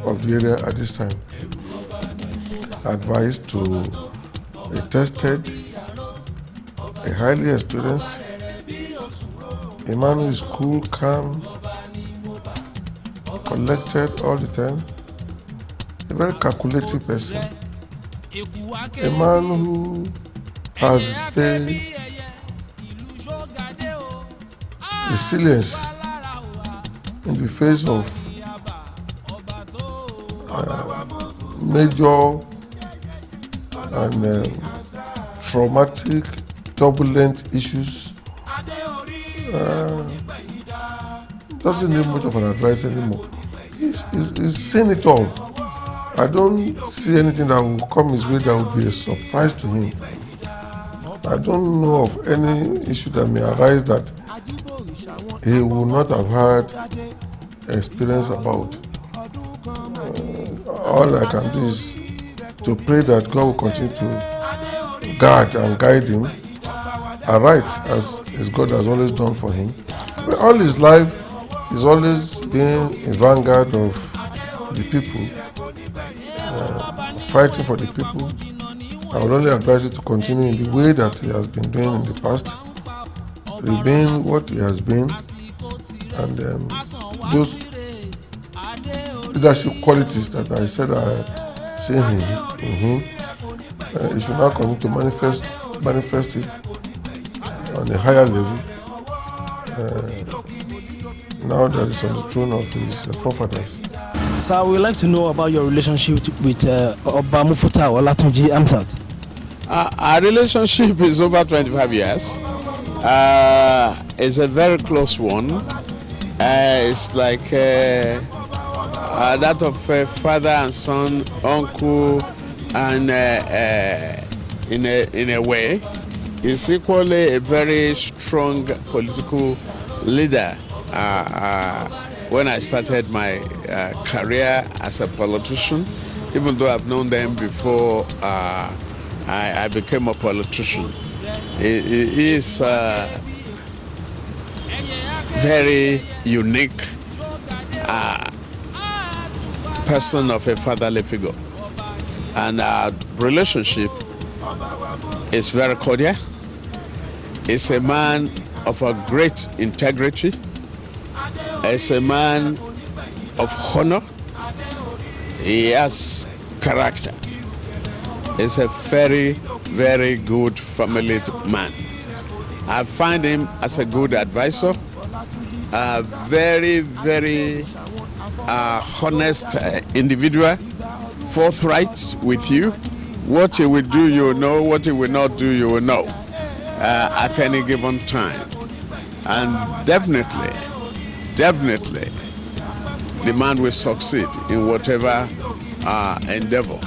of the area at this time. Advised to a tested, a highly experienced, a man who is cool, calm, collected all the time, a very calculative person, a man who has displayed resilience in the face of major and traumatic, turbulent issues. Doesn't need much of an advice anymore. He's seen it all. I don't see anything that will come his way that will be a surprise to him. I don't know of any issue that may arise that he will not have had experience about. All I can do is to pray that God will continue to guard and guide him aright as God has always done for him. But all his life, he's always been a vanguard of the people, fighting for the people. I would only advise you to continue in the way that he has been doing in the past, remain what he has been, and those leadership qualities that I said I see in him, he should now continue to manifest it on a higher level. Now that he's on the throne of his forefathers. Sir, we'd like to know about your relationship with Oba Mufutau Olatunji Amsat. Our relationship is over 25 years. It's a very close one. It's like that of father and son, uncle, and in a way, he's equally a very strong political leader. When I started my career as a politician, even though I've known them before I became a politician, he is very unique person of a fatherly figure, and our relationship is very cordial. He's a man of a great integrity. He's a man of honor. He has character. He's a very, very good family man. I find him as a good advisor, a very, very honest individual, forthright with you. What he will do, you will know. What he will not do, you will know at any given time. And definitely, the man will succeed in whatever endeavor.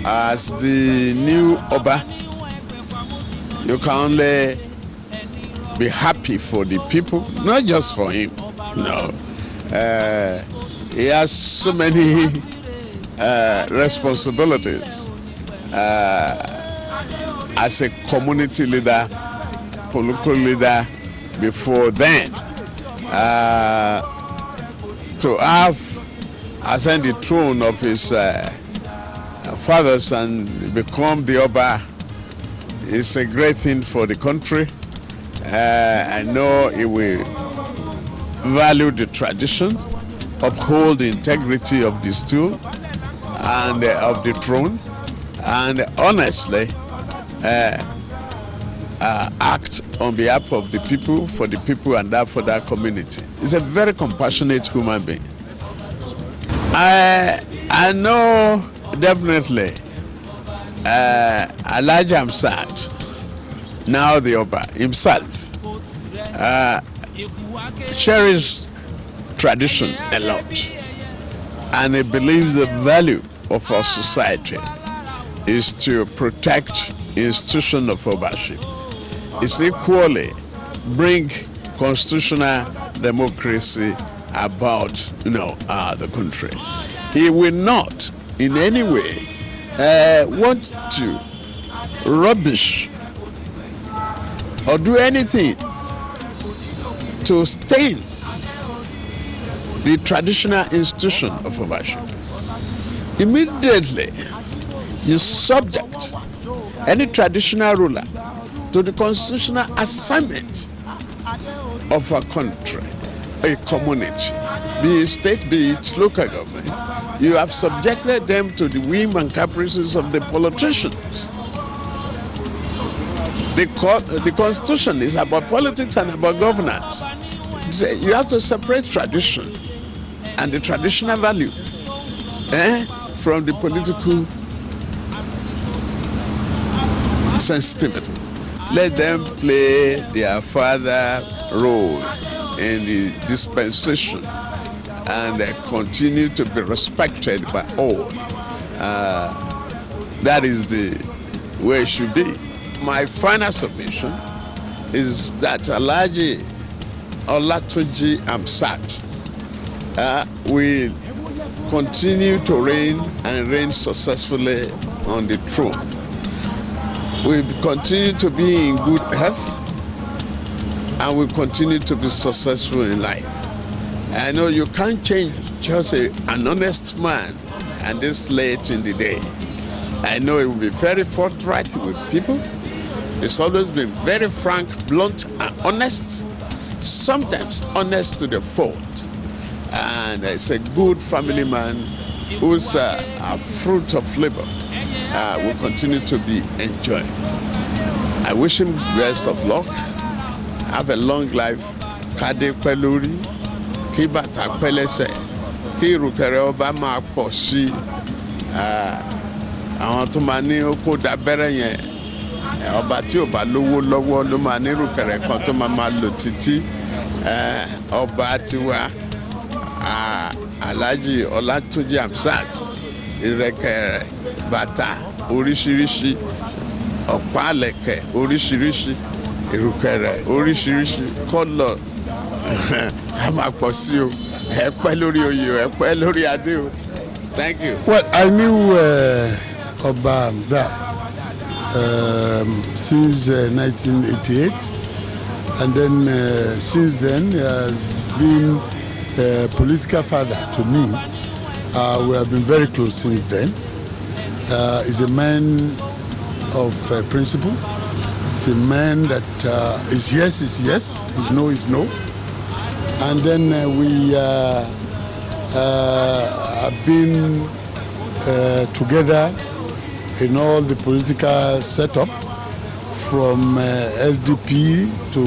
As the new Oba, you can only be happy for the people, not just for him. No, he has so many responsibilities as a community leader, political leader. Before then, to have ascend the throne of his fathers and become the Oba is a great thing for the country. I know he will value the tradition, uphold the integrity of the stool and of the throne, and honestly act on behalf of the people, for the people, and that for that community. He's a very compassionate human being. I know definitely Elijah Amsat, now the Oba himself, cherished tradition a lot, and he believes the value of our society is to protect the institution of Obaship. It's equally bring constitutional democracy about the country. He will not in any way want to rubbish or do anything to stain the traditional institution of ownership. Immediately, you subject any traditional ruler to the constitutional assignment of a country, a community, be it state, be it local government. You have subjected them to the whim and caprices of the politicians. The constitution is about politics and about governance. You have to separate tradition and the traditional value from the political sensitivity. Let them play their father role in the dispensation and continue to be respected by all. That is the way it should be. My final submission is that Alhaji Olatunji Hamzat will continue to reign and reign successfully on the throne. We continue to be in good health and we continue to be successful in life. I know you can't change just an honest man and this late in the day. I know he will be very forthright with people. He's always been very frank, blunt, and honest. Sometimes honest to the fault. And he's a good family man who's a fruit of labor. Will continue to be enjoyed. I wish him best of luck. Have a long life. Kade peluri, ki bata pelese, ki rukere oba ma pọ̀ sí. Àwọn tó máa ní oko dábẹ́rẹ́ yẹn, ọba tí ò bá lówó lọ́wọ́ ló máa ní rukere kan tó máa lò títí. Ọba tiwa, Alhaji Olatunji Hamzat, ìrẹ̀kẹ̀ bàtà oríṣiríṣi, ọ̀pá àlẹ̀kẹ̀ oríṣiríṣi, ìrùkẹ̀rẹ̀ oríṣiríṣi, kọ́lọ̀ a máa pọ̀ sí o, ẹ pẹ́ lórí oyè o, ẹ pẹ́ lórí adé o. Thank you. Well, I knew Oba Hamzat since 1988, and then since then he has been a political father to me. We have been very close since then. He's a man of principle. He's a man that his yes is yes, his no is no. And then we have been together in all the political setup, from SDP to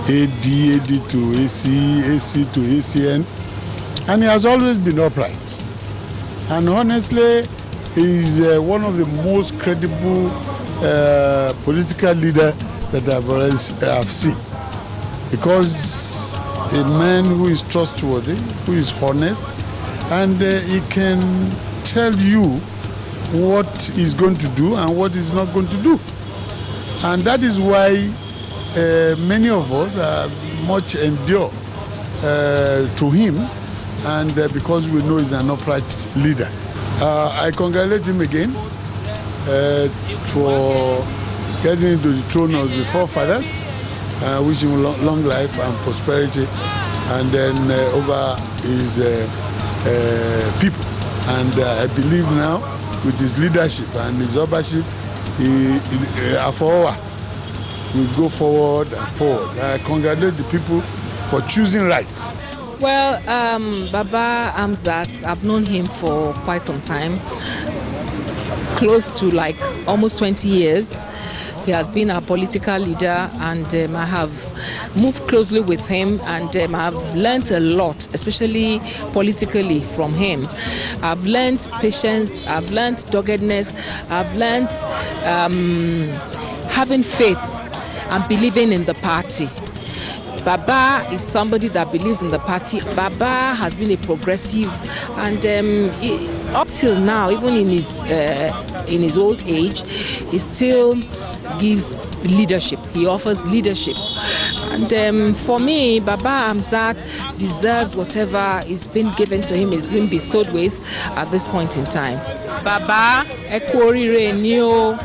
AD to AC to ACN. And he has always been upright. And honestly, he is one of the most credible political leaders that I've seen. Because a man who is trustworthy, who is honest, and he can tell you what he's going to do and what he's not going to do. And that is why many of us much endure to him, and because we know he's an upright leader. I congratulate him again for getting into the throne of the forefathers. Wish him long life and prosperity, and then over his people. And I believe now, with his leadership and his overship, Afowa will go forward and forward. I congratulate the people for choosing right. Well, Baba Hamzat, I've known him for quite some time, close to like almost 20 years. He has been a political leader, and I have moved closely with him, and I have learned a lot, especially politically, from him. I've learned patience, I've learned doggedness, I've learned having faith and believing in the party. Baba is somebody that believes in the party. Baba has been a progressive, and up till now, even in his old age, he still gives leadership. He offers leadership, and for me, Baba Hamzat deserves whatever is been given to him, is been bestowed with at this point in time. Baba, ẹ kú oríire ni o.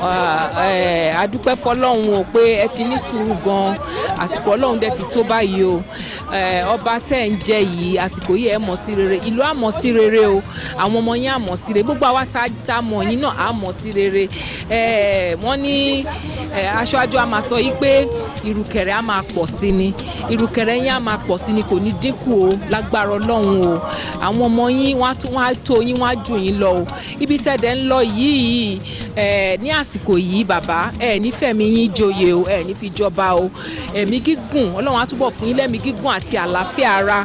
adúpẹ́ fọlọ́run o pé ẹ ti ní sùúrù gan àsìkò ọlọ́run dẹ̀ ti tó báyìí o ọba tẹ́ ń jẹ yìí àsìkò yìí ẹ mọ̀ sí rere ìlú àmọ̀ sí rere o àwọn ọmọ yín àmọ̀ sí rere gbogbo àwa tá a mọ̀ yín náà àmọ̀ sí rere wọ́n ní Aṣíwájú a máa sọ yìí pé ìrùkẹ̀rẹ̀ a máa pọ̀ sí ni ìrùkẹ̀rẹ̀ yín a máa pọ̀ sí ni kò ní dínkù o lágbára ọlọ́run o àwọn ọmọ yín wọ́n á tó yín wọ́n á jù yín lọ o ibi tẹ́dẹ̀ ń lọ yìí ní àsìkò yìí bàbá nífẹ̀ẹ́ mi yín joyè o ní fi jọba o ẹ̀mí gígùn ọlọ́run á túbọ̀ fún yín lẹ́mí gígùn àti àlàáfíà ara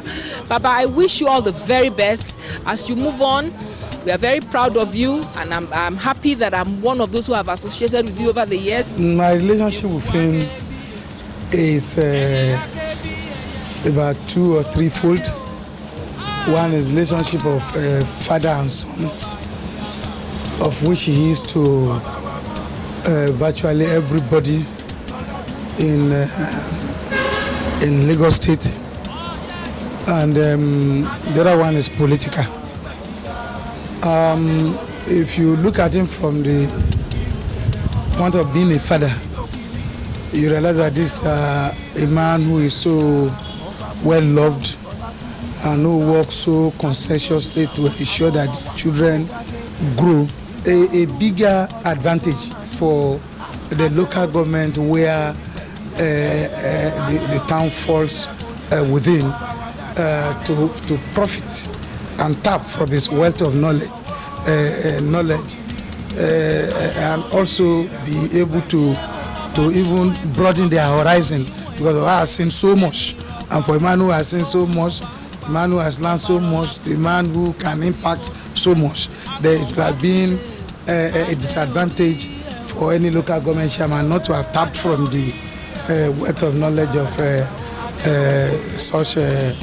bàbá I wish you all the very best as you move on. We are very proud of you, and I'm happy that I'm one of those who have associated with you over the years. My relationship with him is about 2 or 3-fold. One is relationship of father and son, of which he is to virtually everybody in Lagos State, and the other one is political. If you look at him from the point of being a father, you realize that this is a man who is so well loved and who works so conscientiously to ensure that the children grow. A bigger advantage for the local government where the town falls within to profit and tap from his wealth of knowledge, and also be able to even broaden their horizon, because I have seen so much, and for a man who has seen so much, a man who has learned so much, the man who can impact so much, there would have been a disadvantage for any local government chairman not to have tapped from the wealth of knowledge of such a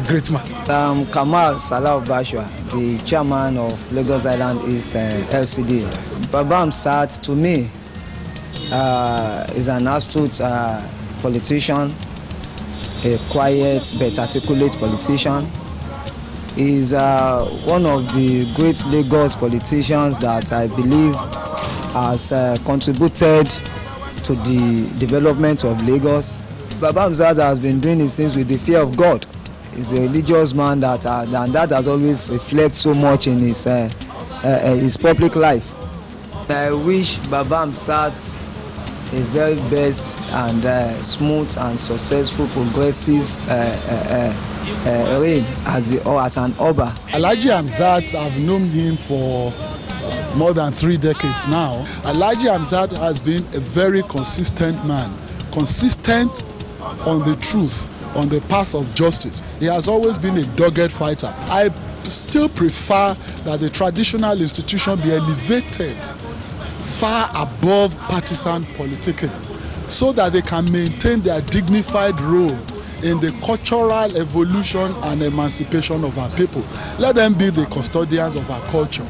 great man. Kamal Salah Bashwa, the chairman of Lagos Island East LCD. Baba Amsat, to me, is an astute politician, a quiet but articulate politician. He's one of the great Lagos politicians that I believe has contributed to the development of Lagos. Baba Amsat has been doing his things with the fear of God. He's a religious man and that has always reflected so much in his public life. I wish Baba Amsat a very best and smooth and successful progressive reign as an Oba. Alhaji Amsat, I've known him for more than 3 decades now. Alhaji Amsat has been a very consistent man, consistent on the truth, on the path of justice. He has always been a dogged fighter. I still prefer that the traditional institution be elevated far above partisan politicking, so that they can maintain their dignified role in the cultural evolution and emancipation of our people. Let them be the custodians of our culture.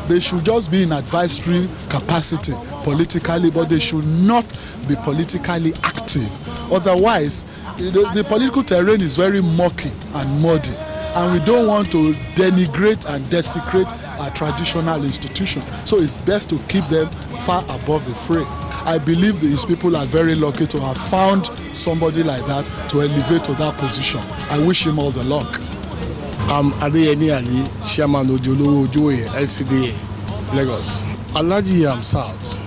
They should just be in advisory capacity politically, but they should not be politically active. Otherwise, the political terrain is very murky and muddy, and we don't want to denigrate and desecrate our traditional institution. So it's best to keep them far above the fray. I believe these people are very lucky to have found somebody like that to elevate to that position. I wish him all the luck. I'm Adeyemi Ali, Chairman Ojolowo Ojoye, LCDA, Lagos. Alhaji Amsat,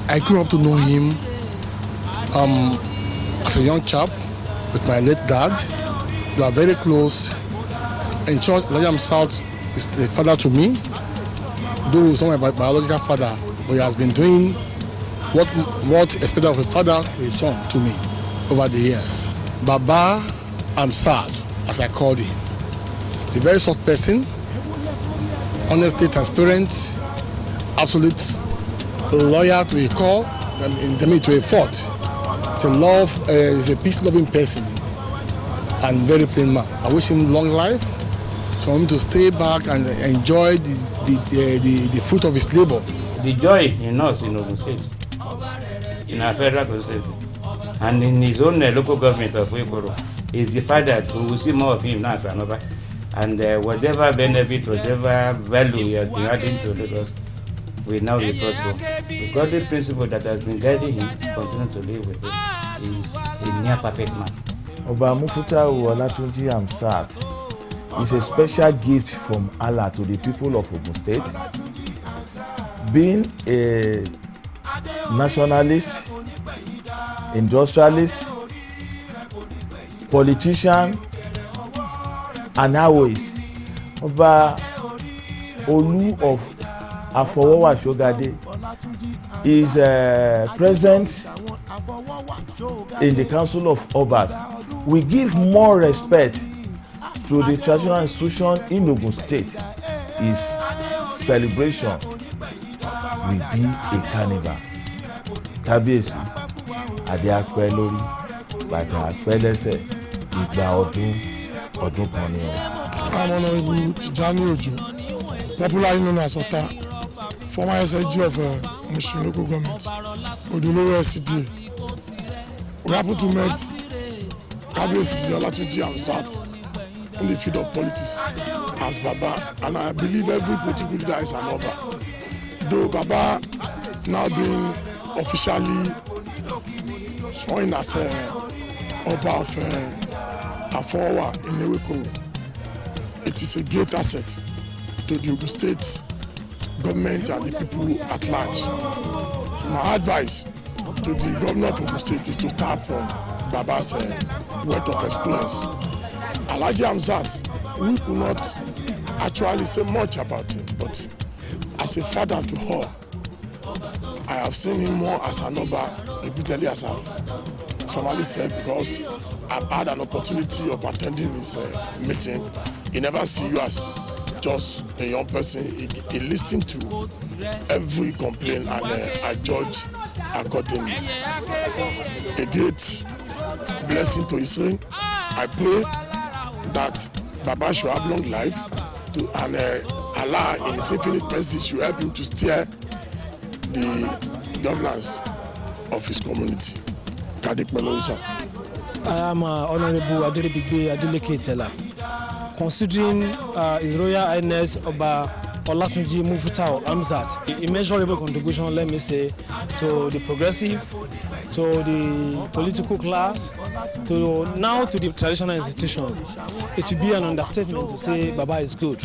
I grew up to know him as a young chap with my late dad. We are very close. In short, Alhaji Amsat is a father to me, though he's not my biological father, but he has been doing what expected of a father to his son to me over the years. Baba Amsat, as I called him. He's a very soft person, honestly transparent, absolute loyal to a core, to a fault. He's a peace-loving person and very plain man. I wish him long life, for him to stay back and enjoy the fruit of his labor. The joy in us in Ogun State, in our federal constituency, and in his own local government of Wekoro, is the fact that we will see more of him now as another. And whatever benefit, whatever value he has been adding to Lagos, will now be brought home. The godly principle that has been guiding him continue to live with him. He is a near perfect man. Oba Mufutau Olatunji Hamzat is a special gift from Allah to the people of Ogun State. Being a nationalist, industrialist, politician, and always Oba Olu of Afowowa Shogade is present in the Council of Obas. We give more respect to the traditional institution in Ogun State. His celebration will be a carnival. Kábíyèsí, adé apẹ́ lórí, bàtà apẹ́ lẹ́sẹ̀, ìgbà ọdún kan ni o. I'm Honorable Tijani Ojo, popularly known as Ota, former SSG of Mushin local government, Odolowo SCDA. We happen to meet Kábíyèsí Olatunji Hamzat in the field of politics as Baba, and I believe every political leader is an Oba. Though Baba now being officially sworn as Oba of Afowowa in Eweko, it is a great asset to the Ogun State government and the people at large. So my advice to the governor of Ogun State is to tap from Baba's wealth of experience. Alhaji Hamzat, we could not actually say much about him, but as a father to her, I have seen him more as an Oba, repeatedly as I've formally said, because I've had an opportunity of attending his meeting. He never see you as just a young person. He listens to every complaint and I judge accordingly. A great blessing to his reign. I pray that Baba should have long life and Allah in his infinite mercy should help him to steer the governance of his community. I am Honorable Adelebigbe Adeleke Tella. Considering His Royal Highness Oba Olatunji Mufutau Hamzat, immeasurable contribution, let me say, to the progressive, to the political class, to the traditional institution. It will be an understatement to say Baba is good.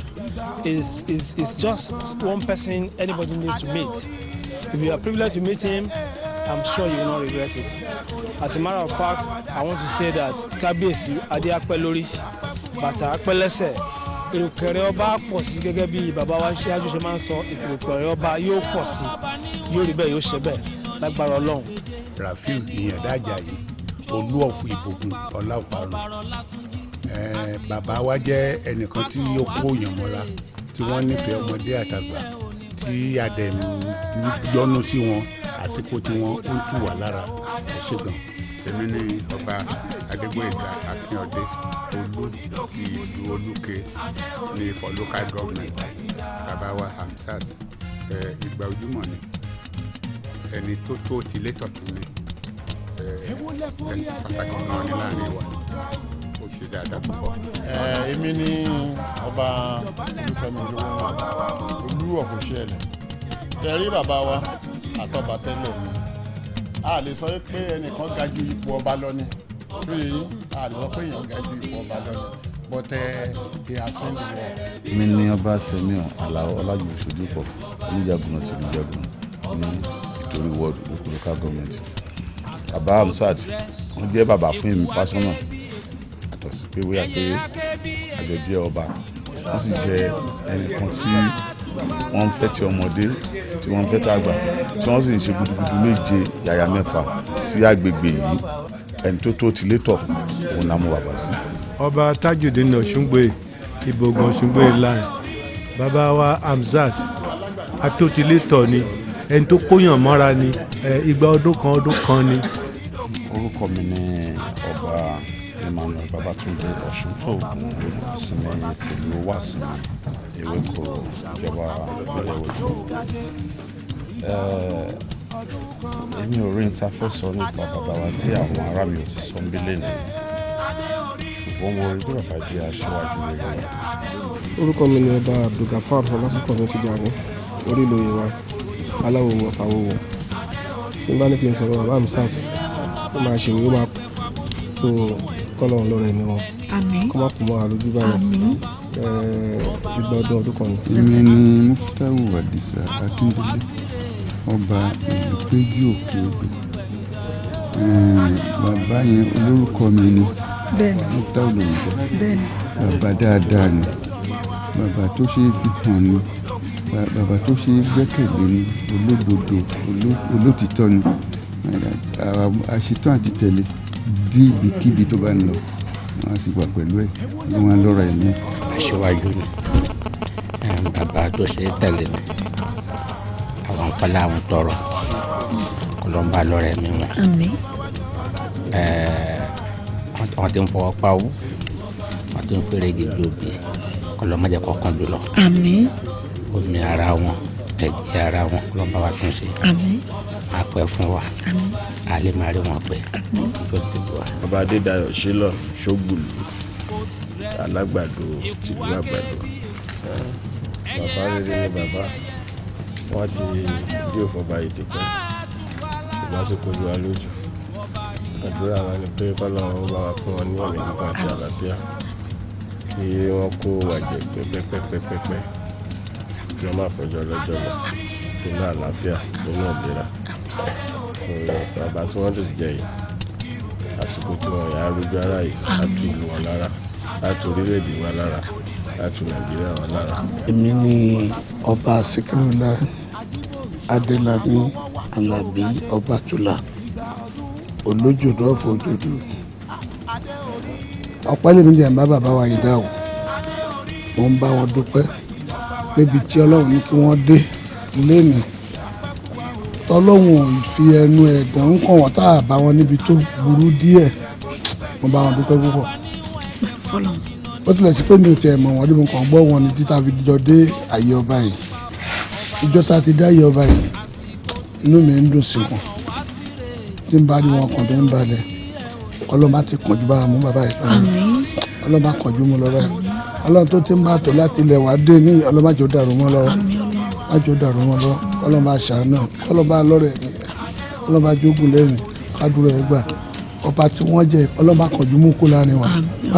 It's just one person anybody needs to meet. If you are privileged to meet him, I'm sure you will not regret it. As a matter of fact, I want to say that Kábíyèsí adé apẹ́ lórí, bàtà apẹ́ lẹ́sẹ̀, ìrùkẹ̀rẹ̀ ọba pọ̀ sí gẹ́gẹ́ bí bàbá wa Asiwaju ṣe máa ń sọ, ìrùkẹ̀rẹ̀ ọba yóò pọ̀ sí, yóò rí bẹ́ẹ̀ yóò ṣe bẹ́ẹ̀ lágbára Ọlọ́run. Rafiu Ìyàndájà yìí, Olú of Ìbògùn Ọláòparun. Bàbá wa jẹ́ ẹnìkan tí ó kó èèyàn mọ́ra, tí wọ́n nífẹ̀ẹ́ ọmọdé àtàgbà, tí adẹ̀ ń yọ́nú sí wọn. Àsìkò tí wọ́n ń tù wá lára ṣẹ́gun. Èmi ni Ọba Adégbóyèga Akínyọ̀dé Olú ti ìlú Olúke ní for local government. Bàbá wa Hamzat ìgbà ojúmọ́ ni ẹni tó ti létọ̀ tó ní ẹni pàtàkì náà ní láàrin wa ó ṣe dáadáa púpọ̀. Èmi ni Ọba Olúfẹ́mi Olú ọ̀fọ̀ṣẹ́lẹ̀. Tẹ̀rí bàbá wa àtọ́ba tẹ́lẹ̀ ni a lè sọ pé ẹnìkan ga ju ipò ọba lọ ni lóye yín a lè sọ pé èèyàn ga ju ipò ọba lọ ni but they are sent the world. Mi ní Ọba Sẹ́miọ̀ Àlàó Ọlájùmọ̀ṣojúpọ̀ oníjàgbọ̀n ti ìlú Ìjẹ̀bú ní Ìtorí ward local government. Bàbá Hamzat wọ́n jẹ́ bàbá fún èmi pásọ́nà àtọ̀ sí pé wíyà pé àjọ jẹ́ ọba wọ́n sì jẹ́ ẹnìkan tí wọ́n ń fẹ́ ti ọmọdé tí wọ́n ń fẹ́ tàgbà tí wọ́n sì ń ṣe gudugudu méje yàyà mẹ́fà sí agbègbè yìí ẹni tó ti létọ̀ òun náà mú bàbá sí. Ọba Tajudeen Ọ̀ṣúngbè Ìbògùn Ọ̀ṣúngbè line bàbá wa Hamzat atótilétọ̀ ni ẹni tó kóyàn mọ́ra ni ìgbà ọdún kan ni. Orúkọ mi ni Ọba Emmanuel Babatunde Ọ̀ṣúntògùn Ìsinmi tìlú Wàsímì Ewéko ìjọba ìpínlẹ̀ Òjò. Èmi ò rí níta fẹ́ sọ nípa bàbá wa tí àwọn ará mi ò ti sọ ń bí lẹ́nu ṣùgbọ́n mo rí bí bàbá jẹ́ aṣíwájú rere. Orúkọ mi ni Ọba Abdulgafar Ọlásùnkànmí Tijani Orílóyè wa. aláwo wọ̀ fàwọ̀ wọ̀ tí n bá ní kí n sọ̀rọ̀ bàbá Amsat ó máa ṣèwé ó máa so kọ́lọ́run lọ́rọ̀ ẹ̀mí wọn kọ́ máa kú mọ́ àlójú báyìí ìgbà ọdún kan ni. èmi ni Muftahu Adisa Akíndélé ọba ìlú Péjú Òkè Odò bàbá yẹn olórúkọ mi ni Muftahu lòun jẹ́ bàbá dáadáa ni bàbá tó ṣe é fi hàn ni bàbá tó ṣe é gbẹ́kẹ̀lé ni olódodo olótìtọ́ ni àṣetán àti tẹ̀lé dí ibikíbi tó bá ń lọ wọn á sì wà pẹ̀lú ẹ̀ ní wọn lọ́rọ̀ ẹ̀mí. Aṣíwájú ni bàbá tó ṣe é tẹ̀lé ni àwọn fọlá àwọn tọrọ kọlọ́mbà lọ́rọ̀ ẹ̀mí wọn. wọ́n ti ń fọwọ́ pa owó wọ́n ti ń fẹ́rẹ̀ gidi òbí kọlọ́mọdé kọ̀ọ̀kan jùlọ. omi ara wọn ẹ̀jẹ̀ ara wọn kọlọ́mbà wa tún ṣe. a pẹ́ fún wa a lè máa rí wọn pẹ́ tó ti bọ̀ wá. Ọba Adédayọ̀ Ṣílọ̀ Ṣógbùlù Alágbàdo tìlú Àgbàdo. Bàbá rere ni bàbá wọn ti dí òfòba yìí ti pẹ́ ṣùgbọ́n àsìkò ju wa lójú. Àdúrà wa ni pé kọ́lọ́run bá wa fún wọn ní ẹ̀mí nípa àti àlàáfíà kí wọ́n kó wàjẹ́ pẹ́pẹ́pẹ́pẹ́pẹ́ kí wọ́n má fọjọ́ lọ́jọ́ lọ nínú àlàáfíà nínú ìlera. Bàbá tí wọ́n lè jẹ yìí àsìkò tí wọ́n yà á rojú ara yìí láti ìlú wọn lára láti orílẹ̀-èdè wa lára láti Nàìjíríà wa lára. Èmi ni ọba Síkírùlá Adélabí Alábí Ọbátúlá olójòdó ọ̀fọ̀ òjòdó. Ọpẹ́ lèmi jẹ́ ń bá bàbá wa yìí dá o mo ń bá wọn dúpẹ́ níbi tí Ọlọ́run ní kí wọ́n dé lénìí tọ́lọ́hún ò fi ẹnu ẹ̀gàn ń kàn wọ́n tá a bá wọn níbi tó burú díẹ̀ mo bá wọn dúpẹ́ púpọ̀. ó tilẹ̀ sí pé mi ò tẹ̀ mọ̀ wọ́n ní mo kàn gbọ́ wọn ní títà fi jọ dé àyè ọba yìí ìjọ tá a ti dá àyè ọba yìí inú mi ń dùn sí wọn tí n bá rí wọn kàn tó ń balẹ̀ ọlọ́mọ ti kànjú bá mú bàbá yìí lọ́wọ́ ọlọ́mọ kànjú mú lọ́wọ́ ọlọ́run tó ti ń bá tò láti ilẹ̀ wá dé ní ọlọ́mọ àjò dàrú mọ́ lọ́wọ́ àjò dàrú mọ́ lọ́wọ́ ọlọ́mọ àṣàánú ọlọ́mọ alọ́rẹ̀ ẹ̀mí ọlọ́mọ àjogún lẹ́yìn kádùrọ̀ ẹ̀ gbà ọba tí wọ́n jẹ ọlọ́mọ akànjú mú kó láàrin wa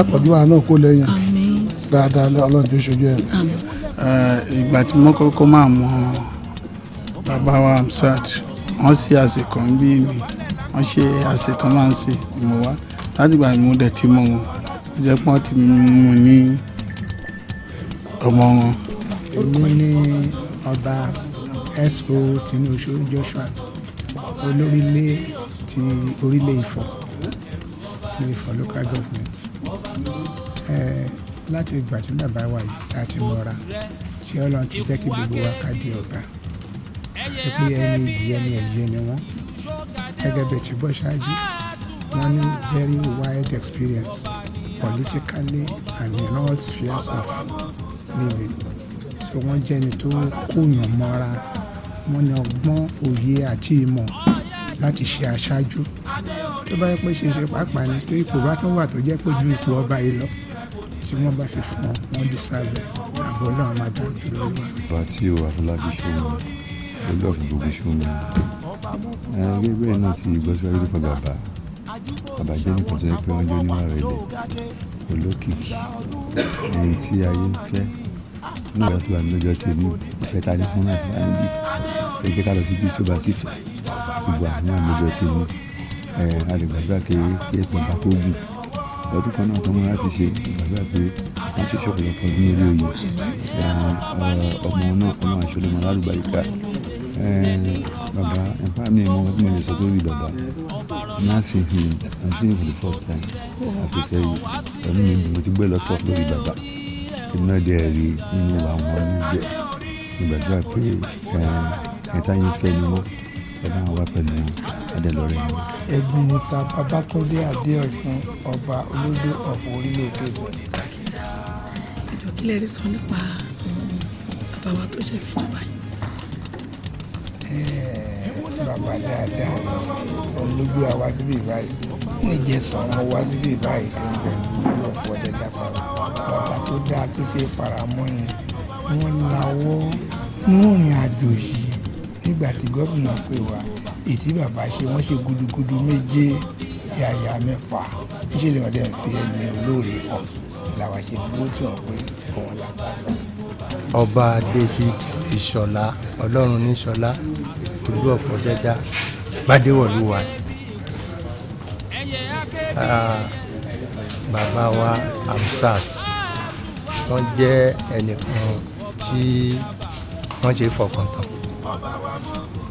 akànjú wa náà kó lẹ́yìn dáadáa ọlọ́run tó ṣojú ẹ̀mí. ìgbà tí mo kọ́kọ́ máa mọ bàbá wa Amsat wọ́n ṣe àsìkò ń bí mi wọ́n ṣe àsìtàn máa ń ṣe ìmọ̀ wá láti gbà mú dẹ̀ tí mo wọn jẹ́ pọ́n ti mú ní ọmọ wọn. èmi ní ọba S.O. Tinubu Joshua olórílẹ̀ ti orílẹ̀ Ifọ̀ ní Ifọ̀ local government láti ìgbà tí bàbá wa yìí láti mọ́ra tí Ọlọ́run ti jẹ́ kí gbogbo wa ká di ọba pé ẹni ìyí ẹni ẹ̀yẹ ni wọ́n gẹ́gẹ́ bẹ́ẹ̀ tí bọ́ ṣáájú wọ́n ní very wide experience politically and in all spheres of living so wọ́n jẹ́ ẹni tó kóyàn mọ́ra wọ́n ní ọgbọ́n òye àti ìmọ̀ láti ṣe aṣáájú tó bá yẹ pé ṣe pàápàá ni pé ipò bá tún wà tó jẹ́ pé ju ipò ọba yìí lọ tí wọ́n bá fi fún wọn dísáàbẹ̀ àbọ̀ náà máa dá dúró wá. bàbá tí ò Afọlábí Ṣómi olóòfin gbogbo Ṣómi gẹ́gẹ́ bẹ́ẹ̀ náà ti gbọ́ síwájú nípa bàbá jẹ́ nìkan tó yẹ pé wọ́n jẹ́ oníwà rẹ̀ lẹ̀ olókìkí ẹni tí ayé ń fẹ́ náà yàtọ̀ àmì lọ́jọ́ tèmi ìfẹ́ ta ní fún náà fún àmì bí ẹ jẹ́ ká lọ síbi tó bá sì fẹ́ gbogbo àmì àmì lọ́jọ́ tèmi a lè gbàgbà pé ẹ̀pọ̀n bá kó gùn ọdún kan náà tó mú láti ṣe gbàgbà pé wọ́n ṣe ṣọ̀pọ̀lọpọ̀ ní orí oyè ọmọ náà ọmọ àṣọlọmọ alálùbáríkà bàbá ẹ̀fà mi mọ ọdún mi lè sọ lórí bàbá náà sì fi I'm seeing for the first time àfẹ́fẹ́ yìí ọdún mi mo ti gbé lọ́tọ̀ lórí bàbá iná dẹ̀ rí nínú àwọn oníjẹ ìgbàgbà pé ẹ̀ta yín fẹ́ ni wọ́n ẹ̀dá wọn wá pẹ̀lú adẹ́lọ́rẹ́ ni. Ebenezer Babátúndé Adéọ̀sùn ọba olódò ọ̀fọ̀ orílẹ̀-èdè Èkó. ẹjọ́ kí lè rí sọ nípa bàbá wa tó ṣe fìdí báyìí. bàbá dáadáa olójú àwa síbí báyìí níjẹsàn ọmọ wa síbí báyìí tó ń bẹ lójú ọ̀fọ̀ ọdẹ dáfara bàbá tó dáa tó ṣe faramọ́ yẹn wọ́n lawọ́ nínú ìrìn àjò yìí nígbà tí gómìnà pè wá ètí bàbá ṣe wọ́n ṣe gudugudu méje yàyà mẹ́fà níṣẹ́ ni wọ́n dẹ̀ fi ẹni olóore hàn làwọn ṣe dúró tí wọ́n pé òun làgbà. Ọba David Ìṣọ̀lá Ọlọ́run níṣọlá ìlú Ọ̀fọ̀dẹ́dá Gbádéwọ̀lúwa. Bàbá wa Amsat wọ́n jẹ́ ẹnìkan tí wọ́n ṣe fọkàn tán.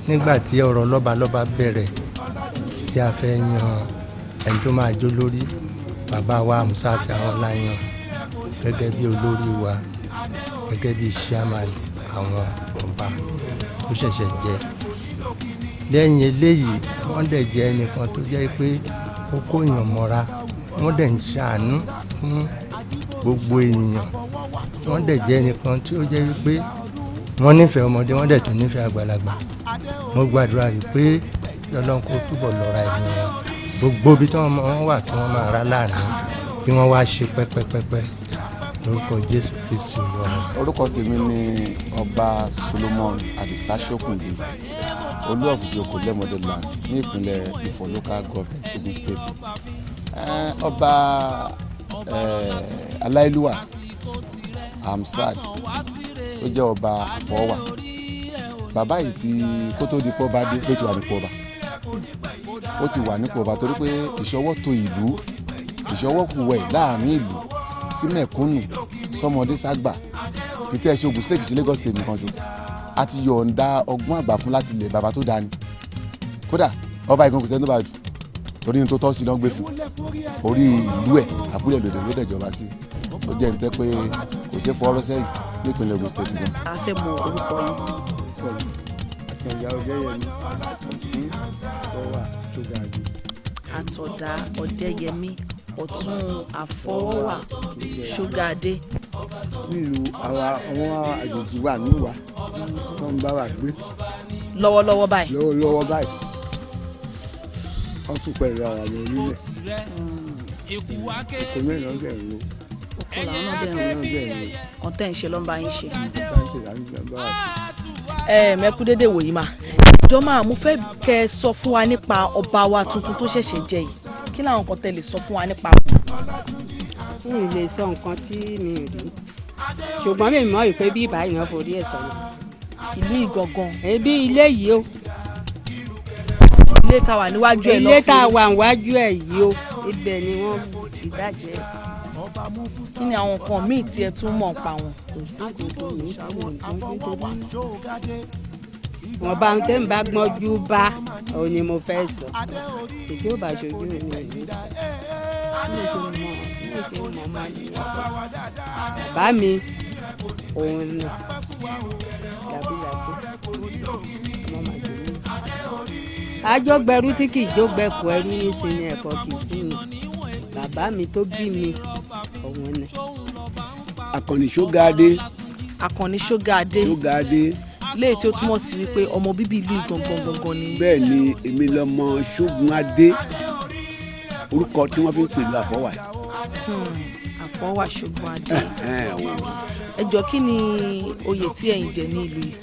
Nígbà tí ọ̀rọ̀ lọ́balọ́ba bẹ̀rẹ̀ tí a fẹ́ yan ẹni tó máa jó lórí, bàbá wa Amsat àwọn láyàn gẹ́gẹ́ bí olórí wa, gẹ́gẹ́ bí chairman àwọn ọba tó ṣẹ̀ṣẹ̀ jẹ. Lẹ́yìn eléyìí wọ́n dẹ̀ jẹ́ ẹnìkan tó jẹ́ pé ó kóyàn mọ́ra, wọ́n dẹ̀ ń ṣàánú fún gbogbo ènìyàn. Wọ́n dẹ̀ jẹ́ ẹnìkan tí ó jẹ́ wípé wọ́n nífẹ̀ẹ́ ọmọdé, wọ́n dẹ̀ tún nífẹ̀ẹ́ àgbàlagbà. Mo gbàdúrà wípé Ọlọ́run kó túbọ̀ lọ́ra ẹ̀mí wọn. Gbogbo ibi tí wọ́n wà tí wọ́n máa rá láàánú kí wọ́n wá ṣe pẹ́pẹ́pẹ́pẹ́ lórúkọ Jésù Kristi Olúwa. Orúkọ tèmi ni Ọba Solomon Adisa Sokunbi, Olú of Ijoko Lemode Land ní ìpínlẹ̀ Ifọ̀ local government Ogun State. Ọba Aláìlúwà Amsat tó jẹ́ ọba Àfọwà. Bàbá yìí ti kó tó di pọ́ bá dé ló ti wà nípò ọba. Ó ti wà nípò ọba torí pé ìṣọwọ́ tó ìlú, ìṣọwọ́ kùwẹ̀ láàrin ìlú sí mẹ̀kúnnù sọmọdé ságbà kìtẹ́ ẹ̀ ṣe Ogun State kìí ṣe Lagos State nìkan jù. A ti yọ̀ǹda ọgbọ́n àgbà fún láti ilẹ̀ bàbá tó dání. Kódà ọba ìkan kò sẹ́ni tó bá jù torí ní tó tọ́ sí lọ́n gbé fún orí ìlú ẹ̀ àbúlé lòdì ló dẹ̀jọba sí. Ó jẹ́ ní tẹ́ pé kò ṣe fọ́ ọ́rọ́ sẹ́yìn nípínlẹ̀ Ogun State gan. A fẹ́ mọ orúkọ yín. Àtọ̀dá Ọdẹ́yẹmí Ọ̀tún Àfọwà Ṣógàdé. Àtọ̀dá Ọdẹ́yẹmí Ọ̀tún Àfọwà Ṣógàdé. Nílùú àwọn àjòjì wà níwà tó ń bá wa gbé. Lọ́wọ́lọ́wọ́ báyìí. Lọ́wọ́lọ́wọ́ báyìí. Wọ́n tún pẹ̀lú ara rẹ̀ orílẹ̀. Èkó mẹ́rin ọ̀gẹ̀ ìlú. Oko làwọn náà dẹ̀ ń rìn. Ọ̀tẹ̀ ń ṣe ló ń bá yín ṣe. Mẹ́kú dédé wòyí mà. Ìjọ máa mo fẹ́ kẹ́ ẹ sọ fún wa nípa ọba wa tuntun tó ṣẹ̀ṣẹ̀ jẹ yìí. Kí làwọn nǹkan tẹ́ lè sọ fún wa nípa wọn? Mi ò lè sọ nǹkan tí mi ò rí, ṣùgbọ́n mi mọ̀ ìpè bí ìbáyìí náà forí ẹ̀ sọ̀rọ̀. Ìlú Ìgangan. Ẹbí ilé yìí o. Ilé tá wà níwájú ẹ̀ lọ́fún. Ilé tá wà níwájú ẹ̀ yìí o. Ibẹ̀ ni wọ́n ti dájẹ́. Kí ni àwọn nǹkan míì tí ẹ tún mọ̀ pa wọn? Kò sí ìgbòho mi tí mo nǹkan nítorí. Wọ́n bá ń tẹ́ ń bá gbọ́njú bá òun ni mo fẹ́ sọ. Ètí ò bá ṣojú mi ní ìlú. Bàbá mi òun ni làbílàbí ọmọ màdùnú. Àjọgbẹrú tí kì í jógbẹkù ẹrú ní sinmi ẹ̀kọ́ kì í sí mi. Bàbá mi tó bí mi òun ni. Àkànní Ṣógàdé. Àkànní Ṣógàdé. Ṣógàdé. Léyìí tí ó túmọ̀ sí wípé ọmọ bíbí ìlú Ìgangan gangan ni. Bẹ́ẹ̀ ni èmi lọmọ Ṣógunadé, orúkọ tí wọ́n fi ń pè ní Àfọwà. Àfọwà Ṣógunadé. Ẹ jọ kí ni oyè tí ẹ̀yin jẹ ní ìlú yìí?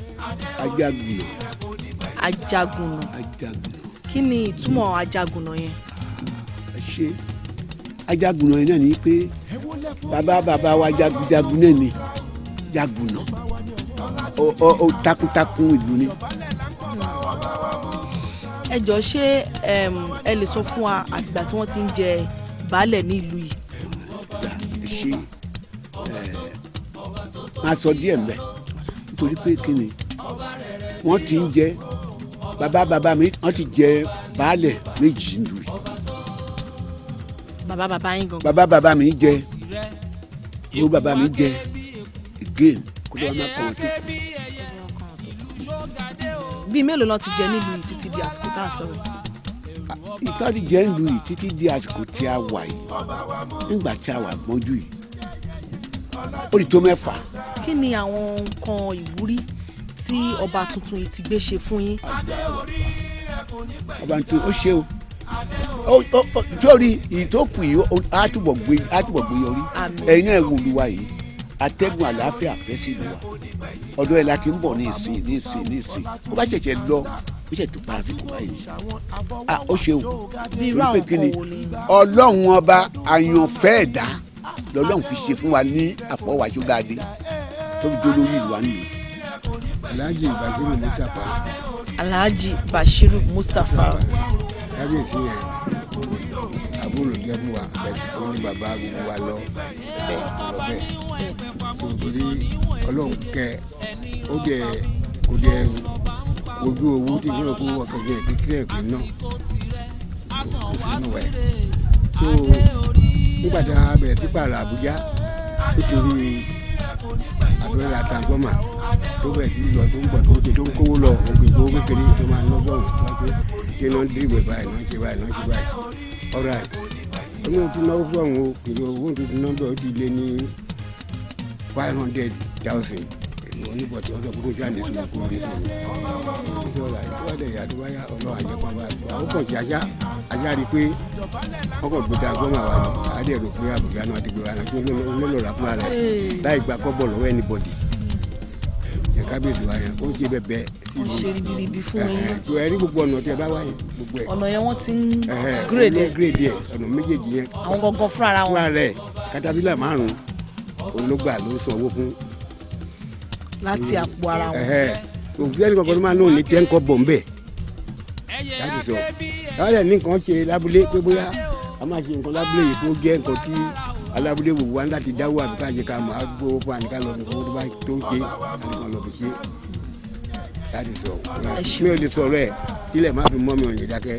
Ajagunà. Ajagunà. Ajagunà. Kí ni ìtumọ̀ ajagunà yẹn? Ẹ ṣe ajagunà yẹn náà ni pé bàbá wa jagunjagun náà ni jagunà. Ó takuntakun ìlú ni. Ẹ jọ ṣé ẹ lè sọ fún wa àtìgbà tí wọ́n ti ń jẹ baálẹ̀ ní ìlú yìí? Ṣé máa sọ díẹ̀ mbẹ́ nítorí pé kí ni wọ́n ti ń jẹ bàbá mi wọ́n ti jẹ baálẹ̀ méjì nílùú yìí. Bàbá yín gangan. Bàbá mi jẹ yóò bàbá mi jẹ again kó ló wá má kàn án tó kù. Bíi mélòó ló ti jẹ nílùú yìí títí di àsìkò tá a sọ̀rọ̀? Ìtọ́jú jẹ́ nílùú yìí títí di àsìkò tí a wà yìí nígbà tí a wà gbọ́njú yìí ó di tó 6. Kí ni àwọn nǹkan ìwúrí tí ọba tuntun yìí ti gbé ṣe fún yín? Ọba tuntun ó ṣe o sórí ìtókù yìí á túbọ̀ gbé yọrí. Ẹ̀yin náà wò lúwa yìí atẹ́gùn àlàáfíà fẹ́ sí ìlú wa ọ̀dọ̀ ẹ̀ la ti ń bọ̀ ní ìsìn ó bá ṣẹ̀ṣẹ̀ lọ ó ṣẹ̀ tó para fi kò báyìí ó ṣe o wípé kí ni ọlọ́run ọba àyànfẹ́ ẹ̀dá lọ́lọ́run fi ṣe fún wa ní àfọwàṣọ́gáde tó fi dúró lórí ìlú wa nìyí. Alhaji Bashiru Mustapha. kábíyèsí yẹn àbúrò jẹ́ fún wa ó ní bàbá gbogbo wa lọ bẹ́ẹ̀ torí ọlọ́run kẹ ó dẹ kò dẹ ojú owó tí ìwé òkú ọkọ̀ jẹ́ kékeré ẹ̀kọ́ náà nínú ẹ̀ tó nígbà tí a bẹ̀rẹ̀ sí pààrọ̀ Àbújá nítorí àbẹ̀rẹ̀ àtàgbọ́mà tó bẹ̀rẹ̀ sí lọ tó ń bọ̀ tó ṣe tó ń kówó lọ òkè tó kékeré tó máa lọ́gbọ̀n tó wá pé kí náà dé ìwé báyìí náà ṣe báyìí náà ṣe báyìí ọ̀rọ̀ ẹ̀ oní o ti náwó fún àwọn òkèèrè owó tó ti náà bẹ̀rẹ̀ ó ti lé ní 500,000 oníbọ̀tì ọ̀dọ̀ gbogbo jáde tó lọ fún ọ̀rẹ́ ìṣòro àìsíwájú ẹ̀yà tó bá yá ọlọ́run àjẹpọ̀ bá ó kàn sí ajá rí i pé ọkọ̀ gbẹdẹ agbọ́mọ àwọn àádẹ́ rò pé Àbújá náà ti gbé wa náà tí olólùrà fúnra rẹ̀ láì gba kọ́bọ̀ lọ́wọ́ anybody ẹ̀ kábíyèsí wa yẹn ó ṣe bẹ́ẹ̀ ó ṣe ribiribi fún yín. tó ẹ rí gbogbo ọ̀nà tí ẹ bá wáyé gbogbo ẹ̀. ọ̀nà yẹn wọ́n ti ń gírèdì ẹ̀ ọ̀nà méjèèjì yẹn. àwọn gangan fúnra wọn. fúnra rẹ̀ katapila 5 ológbà ló san owó fún. láti àpò ara wọn. òṣìṣẹ́ kankan ló máa náà ní 10 kọ́bọ̀ ń bẹ̀. láti sọ àwọn ẹ̀ ní nǹkan ṣe lábúlé pé bóyá a máa ṣe nǹkan lábúlé yìí kó jẹ́ nǹkan tí alábúlé wò wá láti dáwọ́ àbíká ṣe ká máa gbówó fún àníká lọ fi kówó tó bá tó ṣe àníkan lọ fi ṣe láti sọ mi ò lè sọ̀rọ̀ ẹ̀ tílẹ̀ má fi mọ́ mi ò ní dákẹ́.